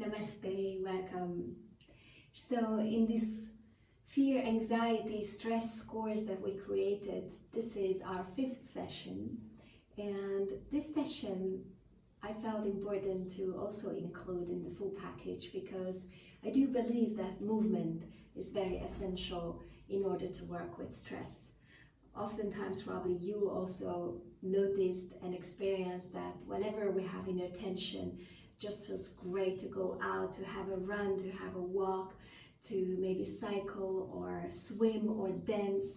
Namaste, welcome. So in this fear, anxiety, stress course that we created, this is our 5th session. And this session I felt important to also include in the full package because I do believe that movement is very essential in order to work with stress. Oftentimes probably you also noticed and experienced that whenever we have inner tension, just feels great to go out, to have a run, to have a walk, to maybe cycle or swim or dance,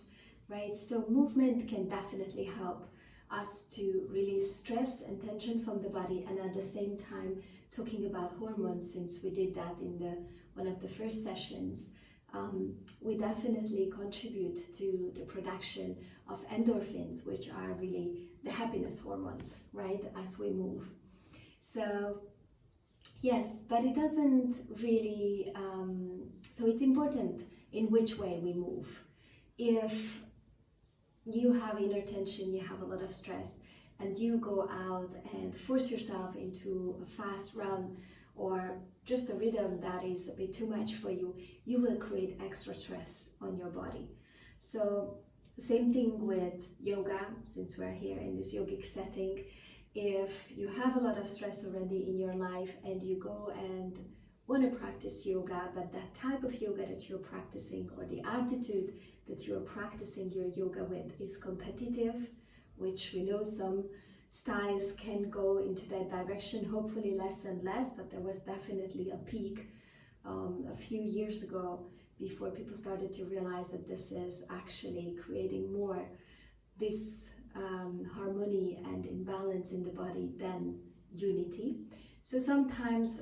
right? So movement can definitely help us to release stress and tension from the body, and at the same time talking about hormones, since we did that in one of the first sessions, we definitely contribute to the production of endorphins, which are really the happiness hormones, right, as we move. So yes, but it doesn't really, so it's important in which way we move. If you have inner tension, you have a lot of stress, and you go out and force yourself into a fast run or just a rhythm that is a bit too much for you, you will create extra stress on your body. So same thing with yoga, since we're here in this yogic setting. If you have a lot of stress already in your life and you go and want to practice yoga, but that type of yoga that you're practicing or the attitude that you're practicing your yoga with is competitive, which we know some styles can go into that direction, hopefully less and less, but there was definitely a peak a few years ago before people started to realize that this is actually creating more this harmony and imbalance in the body than unity. So sometimes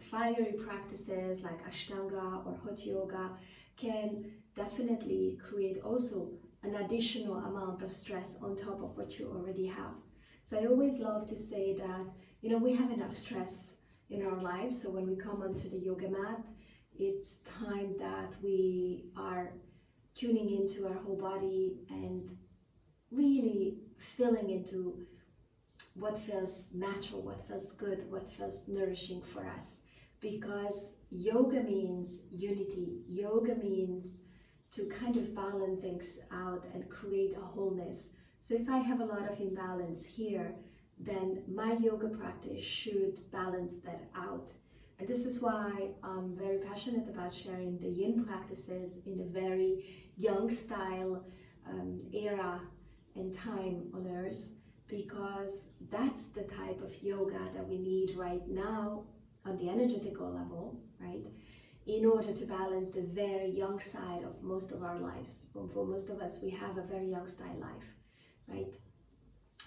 fiery practices like Ashtanga or hot yoga can definitely create also an additional amount of stress on top of what you already have. So I always love to say that, we have enough stress in our lives. So when we come onto the yoga mat, it's time that we are tuning into our whole body and really feeling into what feels natural, what feels good, what feels nourishing for us. Because yoga means unity. Yoga means to kind of balance things out and create a wholeness. So if I have a lot of imbalance here, then my yoga practice should balance that out. And this is why I'm very passionate about sharing the yin practices in a very young style era and time on earth, because that's the type of yoga that we need right now on the energetical level, right? In order to balance the very young side of most of our lives. For most of us, we have a very young style life, right?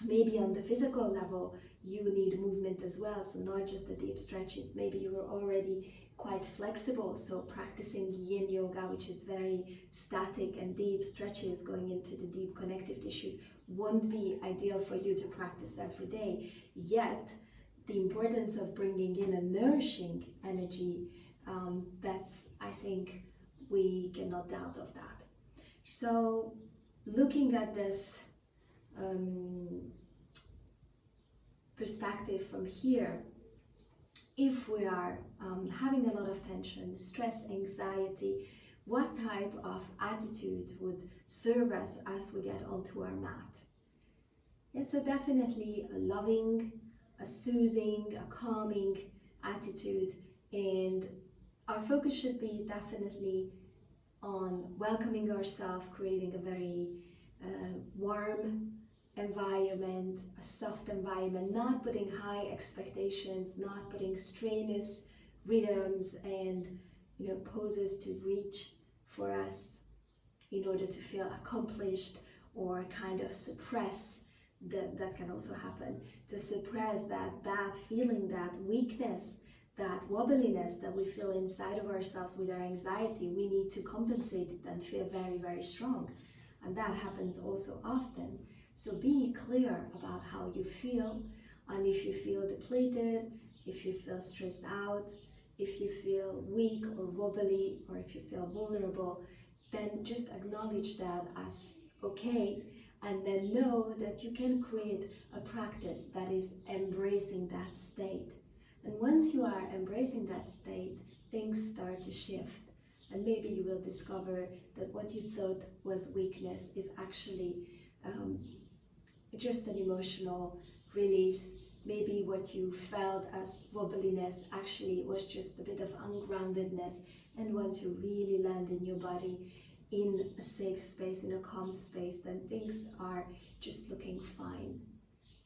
Maybe on the physical level, you need movement as well, so not just the deep stretches. Maybe you are already quite flexible, so practicing yin yoga, which is very static and deep stretches going into the deep connective tissues, won't be ideal for you to practice every day. Yet, the importance of bringing in a nourishing energy, that's, I think, we cannot doubt of that. So, looking at this perspective from here, if we are having a lot of tension, stress, anxiety, what type of attitude would serve us as we get onto our mat? Yeah, so definitely a loving, a soothing, a calming attitude, and our focus should be definitely on welcoming ourselves, creating a very warm environment, a soft environment, not putting high expectations, not putting strenuous rhythms and poses to reach for us in order to feel accomplished, or kind of suppress that can also happen, to suppress that bad feeling, that weakness, that wobbliness that we feel inside of ourselves with our anxiety. We need to compensate it and feel very, very strong, and that happens also often. So be clear about how you feel, and if you feel depleted, if you feel stressed out, if you feel weak or wobbly, or if you feel vulnerable, then just acknowledge that as okay, and then know that you can create a practice that is embracing that state. And once you are embracing that state, things start to shift. And maybe you will discover that what you thought was weakness is actually just an emotional release. Maybe what you felt as wobbliness actually was just a bit of ungroundedness. And once you really land in your body, in a safe space, in a calm space, then things are just looking fine.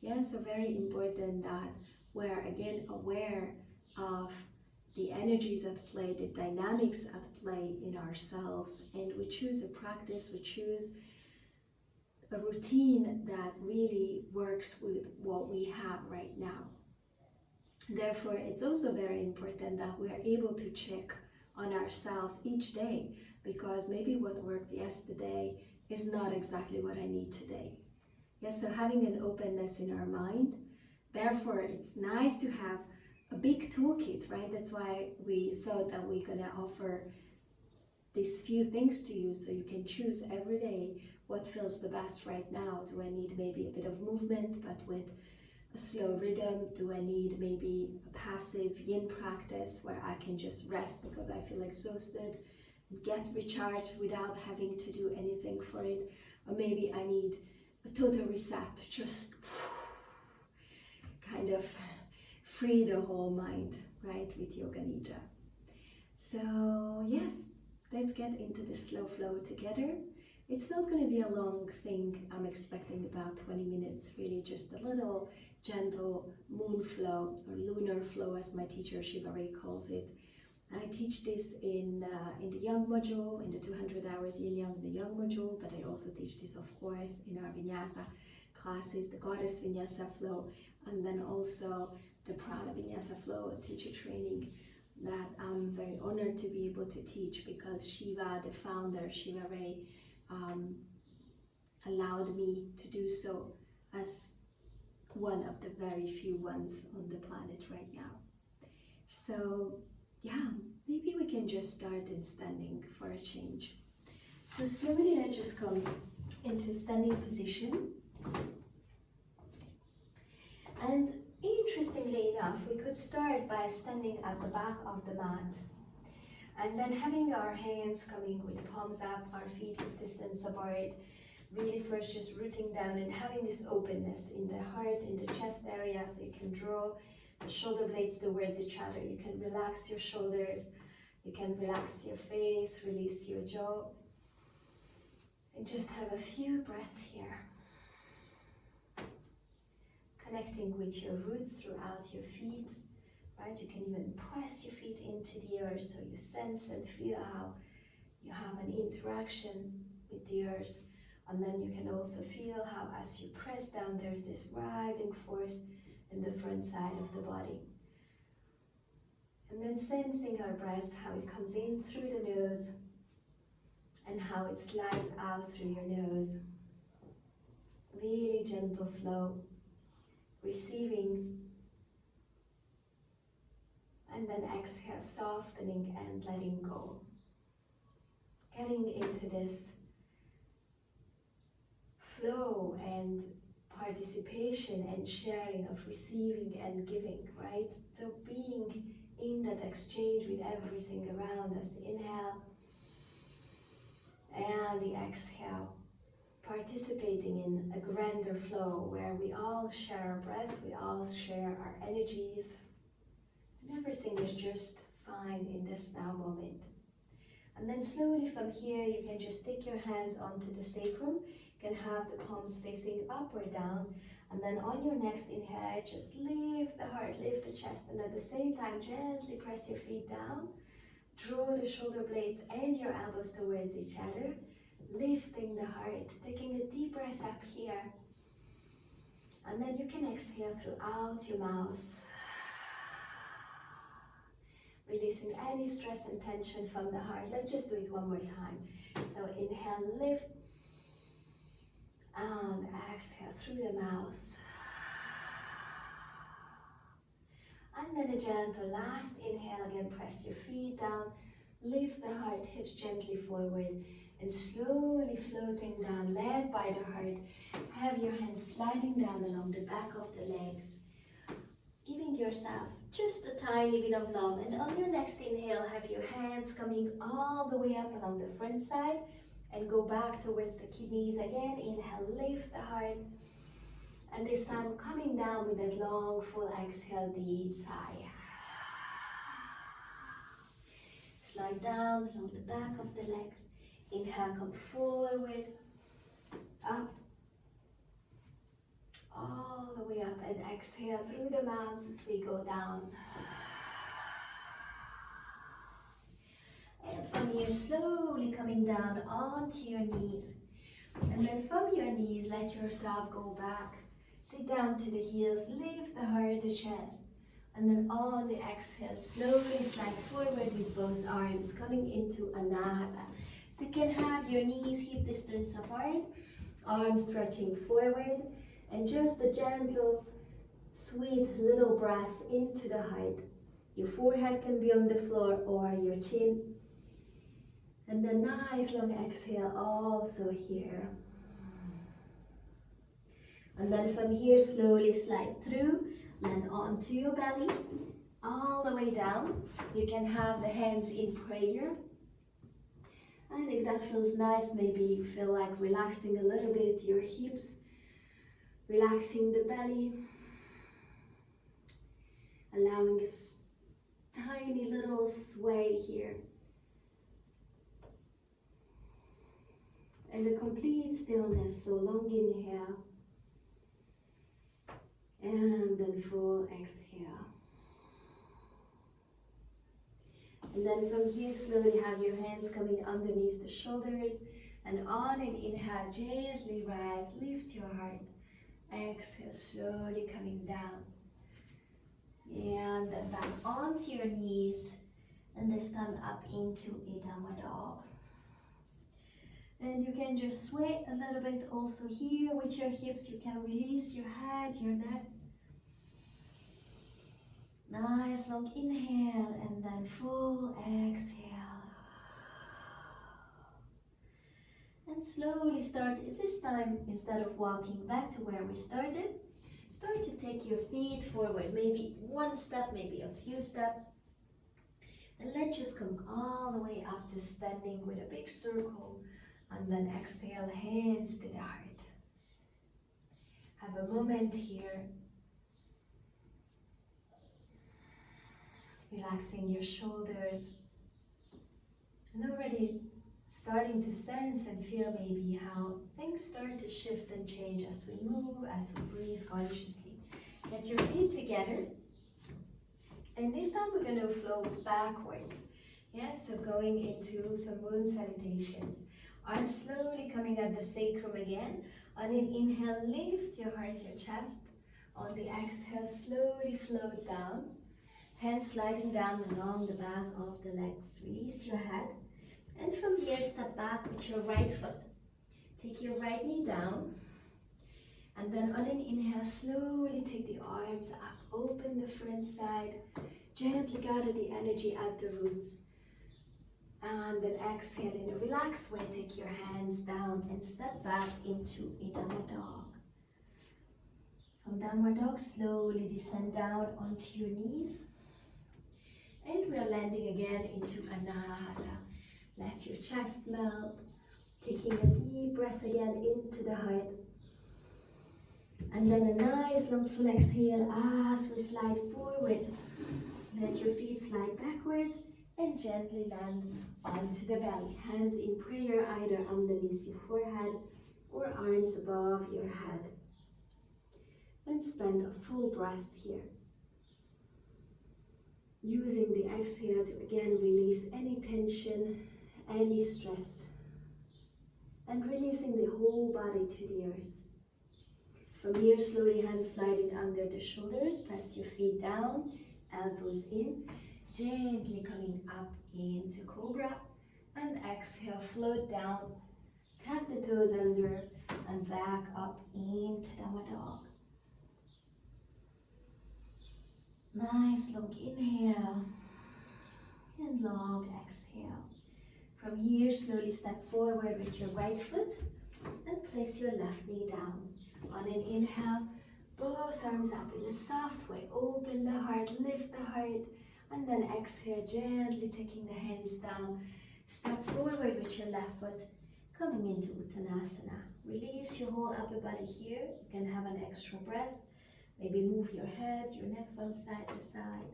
Yeah, so very important that we're again aware of the energies at play, the dynamics at play in ourselves, and we choose a practice, we choose a routine that really works with what we have right now. Therefore, it's also very important that we are able to check on ourselves each day, because maybe what worked yesterday is not exactly what I need today. Yes, so having an openness in our mind. Therefore, it's nice to have a big toolkit, right? That's why we thought that we're gonna offer these few things to you, so you can choose every day what feels the best right now. Do I need maybe a bit of movement, but with a slow rhythm? Do I need maybe a passive yin practice where I can just rest because I feel exhausted and get recharged without having to do anything for it? Or maybe I need a total reset, just kind of free the whole mind, right, with Yoga Nidra. So yes, let's get into the slow flow together. It's not going to be a long thing. I'm expecting about 20 minutes, really just a little gentle moon flow, or lunar flow as my teacher Shiva Ray calls it. I teach this in the Yang module, in the 200 hours Yin Yang, the Yang module, but I also teach this, of course, in our Vinyasa classes, the Goddess Vinyasa flow, and then also the Prana Vinyasa flow teacher training that I'm very honored to be able to teach, because Shiva, the founder, Shiva Ray, allowed me to do so as one of the very few ones on the planet right now. So yeah, maybe we can just start in standing for a change. So slowly let's just come into standing position. And interestingly enough, we could start by standing at the back of the mat. And then having our hands coming with the palms up, our feet hip distance apart. Really first just rooting down and having this openness in the heart, in the chest area, so you can draw the shoulder blades towards each other. You can relax your shoulders, you can relax your face, release your jaw. And just have a few breaths here. Connecting with your roots throughout your feet, right? You can even press your feet into the earth so you sense and feel how you have an interaction with the earth. And then you can also feel how as you press down, there's this rising force in the front side of the body. And then sensing our breath, how it comes in through the nose and how it slides out through your nose. Really gentle flow, receiving, and then exhale, softening and letting go. Getting into this flow and participation and sharing of receiving and giving, right? So being in that exchange with everything around us, the inhale and the exhale, participating in a grander flow where we all share our breaths, we all share our energies, and everything is just fine in this now moment. And then slowly from here, you can just take your hands onto the sacrum. You can have the palms facing up or down. And then on your next inhale, just lift the heart, lift the chest. And at the same time, gently press your feet down. Draw the shoulder blades and your elbows towards each other. Lifting the heart, taking a deep breath up here. And then you can exhale throughout your mouth. Releasing any stress and tension from the heart. Let's just do it one more time. So inhale, lift, and exhale through the mouth. And then a gentle last inhale, again press your feet down, lift the heart, hips gently forward, and slowly floating down, led by the heart. Have your hands sliding down along the back of the legs, giving yourself just a tiny bit of love. And on your next inhale, have your hands coming all the way up along the front side and go back towards the kidneys again. Inhale, lift the heart. And this time coming down with that long, full exhale, deep sigh. Slide down along the back of the legs. Inhale, come forward, up, all the way up, and exhale through the mouth as we go down. And from here, slowly coming down onto your knees. And then from your knees, let yourself go back. Sit down to the heels, lift the heart, the chest. And then on the exhale, slowly slide forward with both arms, coming into Anahata. So you can have your knees hip distance apart, arms stretching forward, and just a gentle, sweet little breath into the heart. Your forehead can be on the floor or your chin. And then nice long exhale also here. And then from here, slowly slide through, land onto your belly, all the way down. You can have the hands in prayer. And if that feels nice, maybe you feel like relaxing a little bit your hips, relaxing the belly, allowing a tiny little sway here. And a complete stillness, so long inhale. And then full exhale. And then from here, slowly have your hands coming underneath the shoulders. And on an inhale, gently rise, lift your heart. Exhale, slowly coming down. And then back onto your knees. And this time up into a downward dog. And you can just sway a little bit also here with your hips. You can release your head, your neck. Nice long inhale and then full exhale. And slowly start, this time instead of walking back to where we started, start to take your feet forward. Maybe one step, maybe a few steps. And let's just come all the way up to standing with a big circle. And then exhale, hands to the heart. Have a moment here. Relaxing your shoulders. And already starting to sense and feel maybe how things start to shift and change as we move, as we breathe consciously. Get your feet together. And this time we're going to float backwards. Yes, so going into some moon salutations. Arms slowly coming at the sacrum again. On an inhale, lift your heart, your chest. On the exhale, slowly float down. Hands sliding down along the back of the legs. Release your head. And from here, step back with your right foot. Take your right knee down. And then on an inhale, slowly take the arms up. Open the front side. Gently gather the energy at the roots. And then exhale in a relaxed way, take your hands down and step back into a downward dog. From downward dog, slowly descend down onto your knees. And we are landing again into Anahata. Let your chest melt, taking a deep breath again into the heart. And then a nice long full exhale as we slide forward. Let your feet slide backwards. And gently land onto the belly. Hands in prayer either underneath your forehead or arms above your head. And spend a full breath here. Using the exhale to again release any tension, any stress. And releasing the whole body to the earth. From here, slowly hands sliding under the shoulders. Press your feet down, elbows in. Gently coming up into Cobra and exhale, float down, tuck the toes under and back up into Downward Dog. Nice long inhale and long exhale. From here, slowly step forward with your right foot and place your left knee down. On an inhale, Both arms up in a soft way. Open the heart, lift the heart, and then exhale, gently taking the hands down. Step forward with your left foot, coming into Uttanasana. Release your whole upper body here. You can have an extra breath. Maybe move your head, your neck from side to side.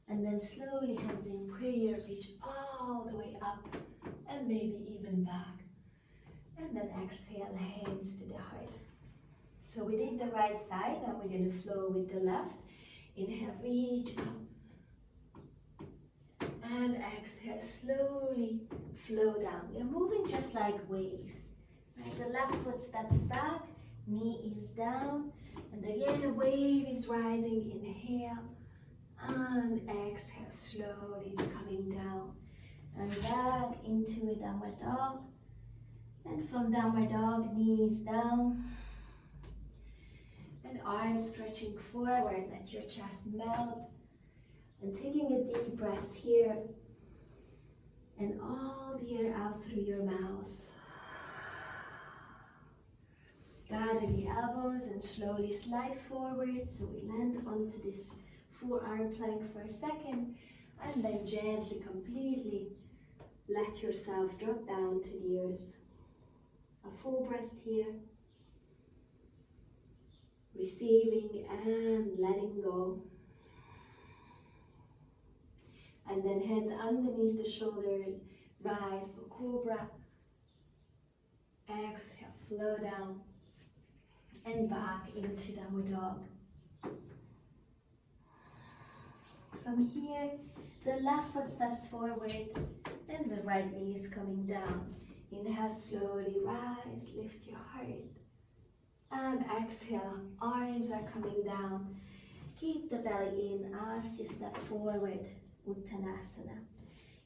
And then slowly, hands in prayer, reach all the way up and maybe even back. And then exhale, hands to the heart. So we did the right side, now we're going to flow with the left. Inhale, reach up. And exhale, slowly flow down. We are moving just like waves. Right? The left foot steps back, knee is down. And again, the wave is rising. Inhale. And exhale, slowly it's coming down. And back into a downward dog. And from downward dog, knees down. And arms stretching forward, let your chest melt. And taking a deep breath here. And all the air out through your mouth. Gather the elbows and slowly slide forward. So we land onto this forearm plank for a second. And then gently, completely let yourself drop down to the earth. A full breath here. Receiving and letting go. And then hands underneath the shoulders. Rise for cobra. Exhale, flow down. And back into downward dog. From here, the left foot steps forward and the right knee is coming down. Inhale, slowly rise, lift your heart. And exhale, arms are coming down. Keep the belly in as you step forward, Uttanasana.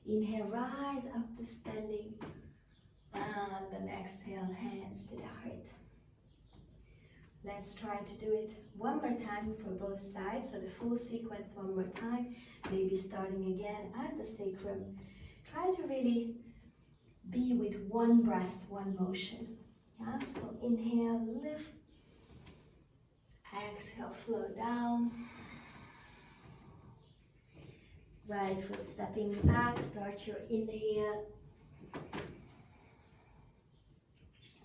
Inhale, rise up to standing. And then exhale, hands to the heart. Let's try to do it one more time for both sides. So the full sequence one more time. Maybe starting again at the sacrum. Try to really be with one breath, one motion. Yeah, so inhale, lift. Exhale, flow down. Right foot stepping back. Start your inhale.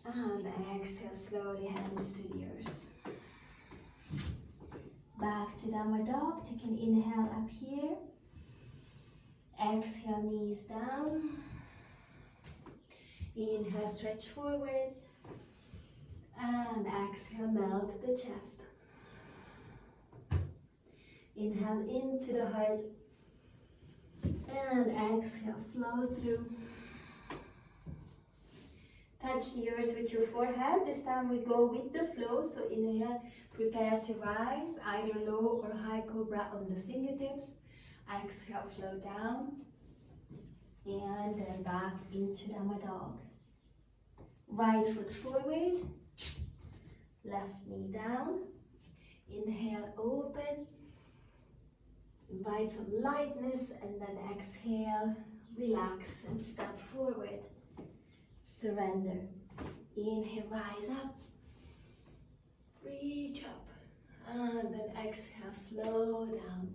And exhale, slowly, hands to the earth. Back to downward dog. Take an inhale up here. Exhale, knees down. Inhale, stretch forward. And exhale, melt the chest. Inhale into the heart. And exhale, flow through. Touch the earth with your forehead. This time we go with the flow. So inhale, prepare to rise, either low or high cobra on the fingertips. Exhale, flow down. And then back into downward dog. Right foot forward. Left knee down. Inhale, open. Invite some lightness and then exhale, relax and step forward. Surrender. Inhale, rise up. Reach up. And then exhale, flow down.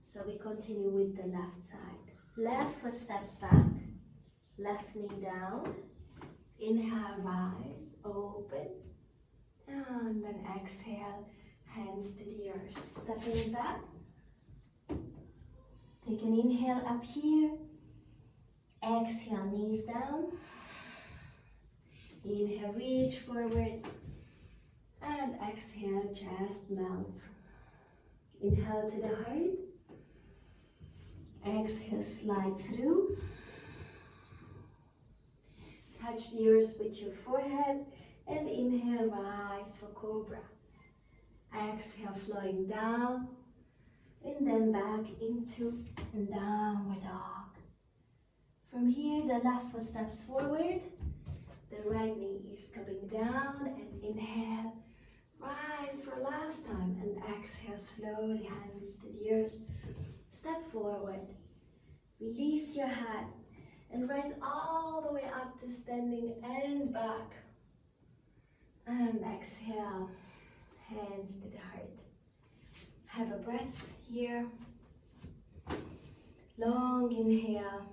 So we continue with the left side. Left foot steps back. Left knee down. Inhale, rise, open. And then exhale, hands to the earth. Stepping back. Take an inhale up here. Exhale, knees down. Inhale, reach forward. And exhale, chest melts. Inhale to the heart. Exhale, slide through. Touch the earth with your forehead. And inhale, rise for cobra. Exhale, flowing down. And then back into downward dog. From here, the left foot steps forward. The right knee is coming down. And inhale, rise for last time. And exhale, slowly, hands to the earth. Step forward. Release your head. And rise all the way up to standing and back. And exhale, hands to the heart. Have a breath here. Long inhale.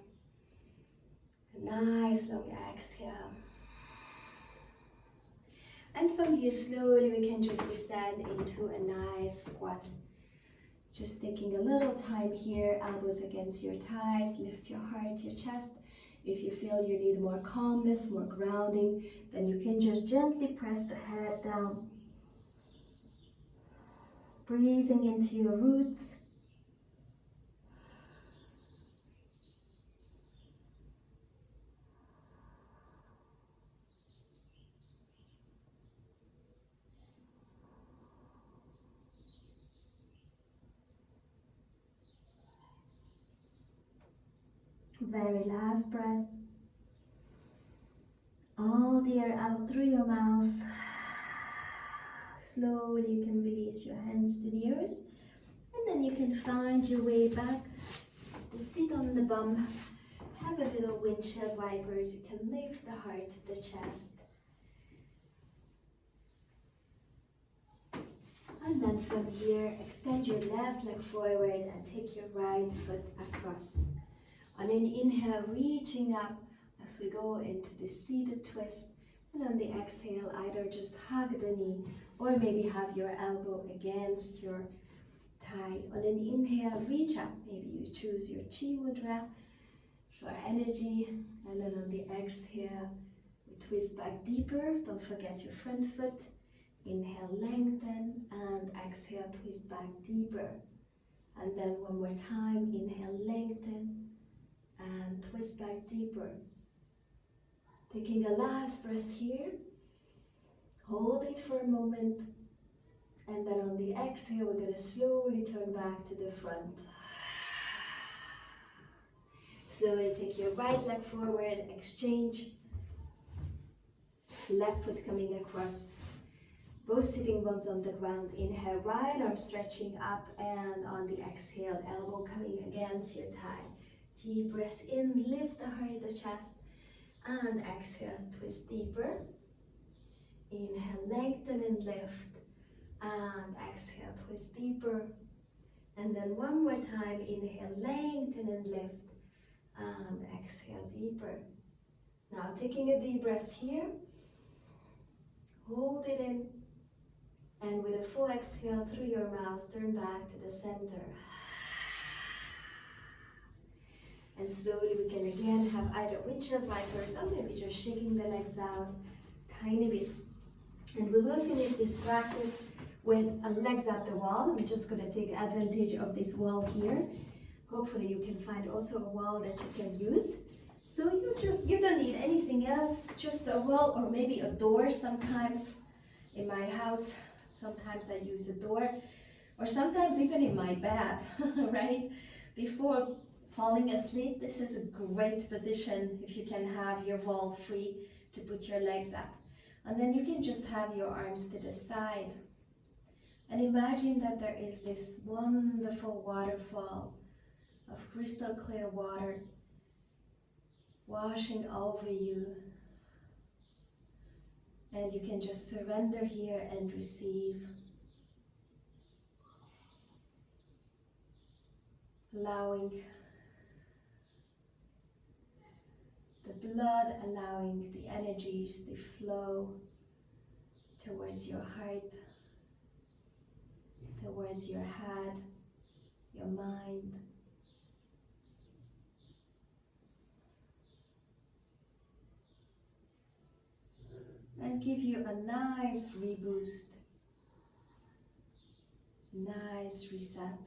A nice long exhale. And from here, slowly we can just descend into a nice squat. Just taking a little time here, elbows against your thighs, lift your heart, your chest. If you feel you need more calmness, more grounding, then you can just gently press the head down. Breathing into your roots. Very last breath. All the air out through your mouth. Slowly you can release your hands to the earth. And then you can find your way back to sit on the bum. Have a little windshield wipers. You can lift the heart, the chest. And then from here, extend your left leg forward and take your right foot across. On an inhale, reaching up as we go into the seated twist. And on the exhale, either just hug the knee or maybe have your elbow against your thigh. On an inhale, reach up. Maybe you choose your chi mudra for energy. And then on the exhale, we twist back deeper. Don't forget your front foot. Inhale, lengthen, and exhale, twist back deeper. And then one more time, inhale, lengthen, and twist back deeper. Taking a last breath here. Hold it for a moment. And then on the exhale, we're going to slowly turn back to the front. Slowly take your right leg forward, exchange. Left foot coming across. Both sitting bones on the ground. Inhale, right arm stretching up, and on the exhale, elbow coming against your thigh. Deep breath in, lift the heart, the chest, and exhale, twist deeper. Inhale, lengthen and lift, and exhale, twist deeper. And then one more time, inhale, lengthen and lift, and exhale, deeper. Now taking a deep breath here, hold it in. And with a full exhale through your mouth, turn back to the center. And slowly we can again have either windshield wipers or maybe just shaking the legs out tiny bit. And we will finish this practice with legs up the wall. I'm just going to take advantage of this wall here. Hopefully you can find also a wall that you can use. So you don't need anything else, just a wall or maybe a door. Sometimes in my house, sometimes I use a door, or sometimes even in my bed, right? Before falling asleep, this is a great position if you can have your wall free to put your legs up. And then you can just have your arms to the side. And imagine that there is this wonderful waterfall of crystal clear water washing over you. And you can just surrender here and receive. Allowing the blood, allowing the energies to flow towards your heart, towards your head, your mind. And give you a nice reboost, nice reset.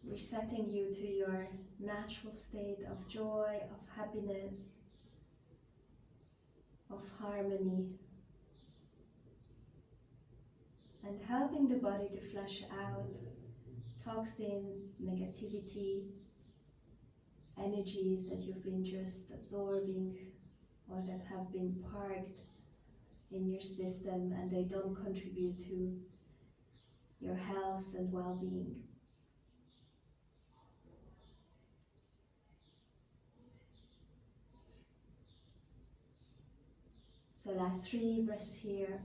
Resetting you to your natural state of joy, of happiness, of harmony. And helping the body to flush out toxins, negativity, energies that you've been just absorbing or that have been parked in your system and they don't contribute to your health and well-being. So last 3 breaths here.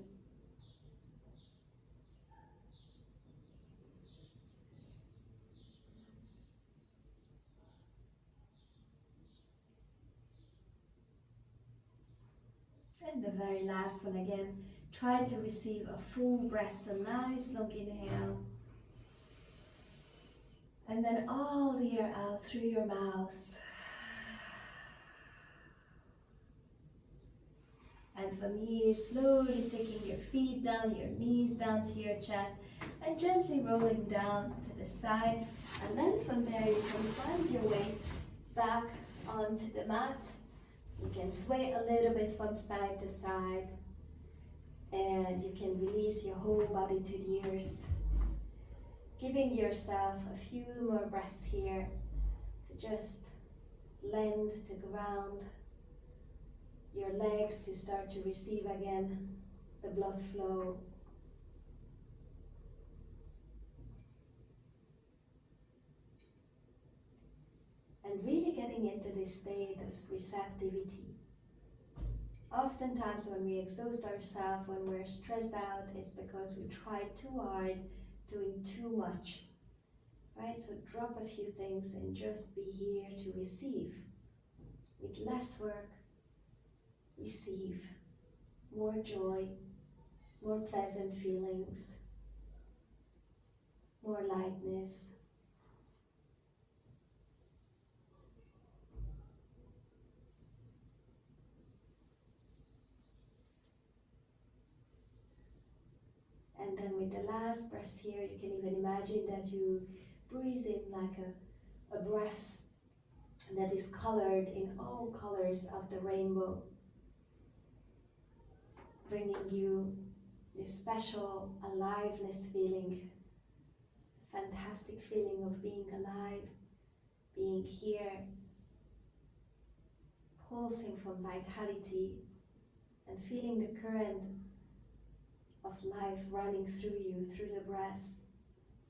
And the very last one again. Try to receive a full breath, so nice long inhale. And then all the air out through your mouth. And from here, slowly taking your feet down, your knees down to your chest, and gently rolling down to the side. And then from there, you can find your way back onto the mat. You can sway a little bit from side to side. And you can release your whole body to the ears. Giving yourself a few more breaths here to just lend to ground your legs to start to receive again the blood flow. And really getting into this state of receptivity. Oftentimes when we exhaust ourselves, when we're stressed out, it's because we try too hard, doing too much. Right? So drop a few things and just be here to receive. With less work, receive more joy, more pleasant feelings, more lightness. And then with the last breath here, you can even imagine that you breathe in like a breath that is colored in all colors of the rainbow, bringing you this special aliveness feeling, fantastic feeling of being alive, being here, pulsing from vitality and feeling the current of life running through you, through the breath,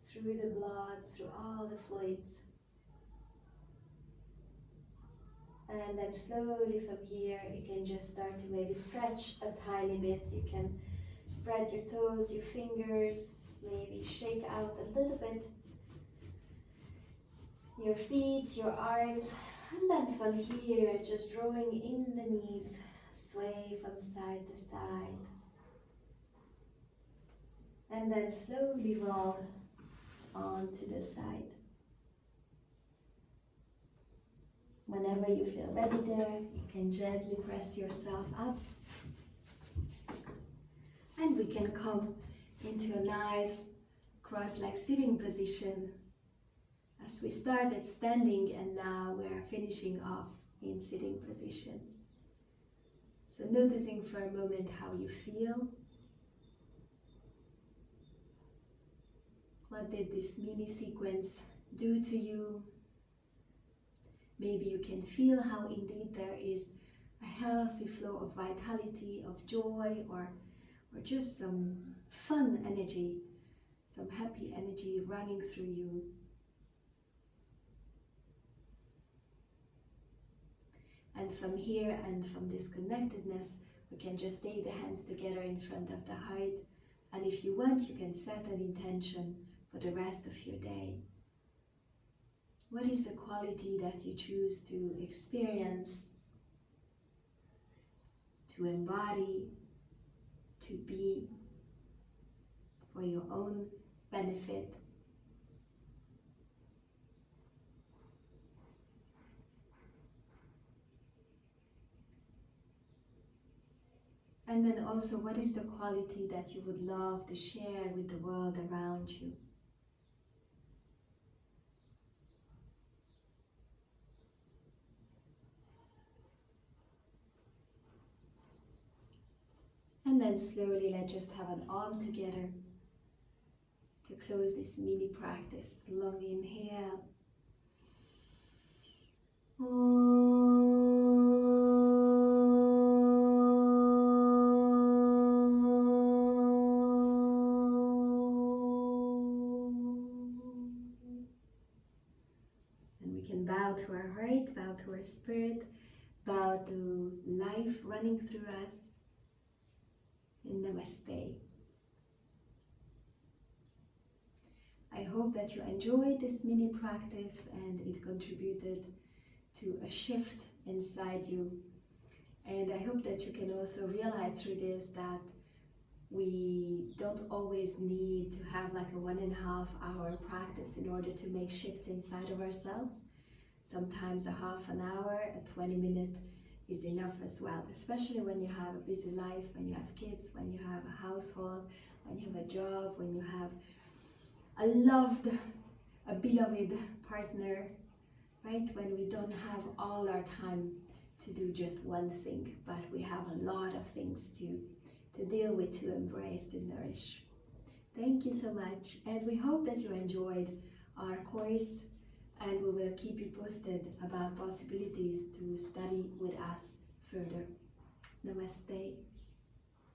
through the blood, through all the fluids. And then slowly from here, you can just start to maybe stretch a tiny bit. You can spread your toes, your fingers, maybe shake out a little bit your feet, your arms. And then from here, just drawing in the knees, sway from side to side. And then slowly roll onto the side. Whenever you feel ready there, you can gently press yourself up. And we can come into a nice cross-legged sitting position as we started standing and now we're finishing off in sitting position. So noticing for a moment how you feel. What did this mini sequence do to you? Maybe you can feel how indeed there is a healthy flow of vitality, of joy, or just some fun energy, some happy energy running through you. And from here and from this connectedness, we can just stay the hands together in front of the heart. And if you want, you can set an intention for the rest of your day. What is the quality that you choose to experience, to embody, to be for your own benefit? And then also, what is the quality that you would love to share with the world around you? And then slowly let's just have an arm together to close this mini practice. Long inhale. And we can bow to our heart, bow to our spirit, bow to life running through us. and namaste. I hope that you enjoyed this mini practice and it contributed to a shift inside you. And I hope that you can also realize through this that we don't always need to have like a 1.5 hour practice in order to make shifts inside of ourselves. Sometimes a half an hour, a 20-minute is enough as well, especially when you have a busy life, when you have kids, when you have a household, when you have a job, when you have a beloved partner, right? When we don't have all our time to do just one thing, but we have a lot of things to deal with, to embrace, to nourish. Thank you so much, and we hope that you enjoyed our course, and we will keep you posted about possibilities to study with us further. Namaste.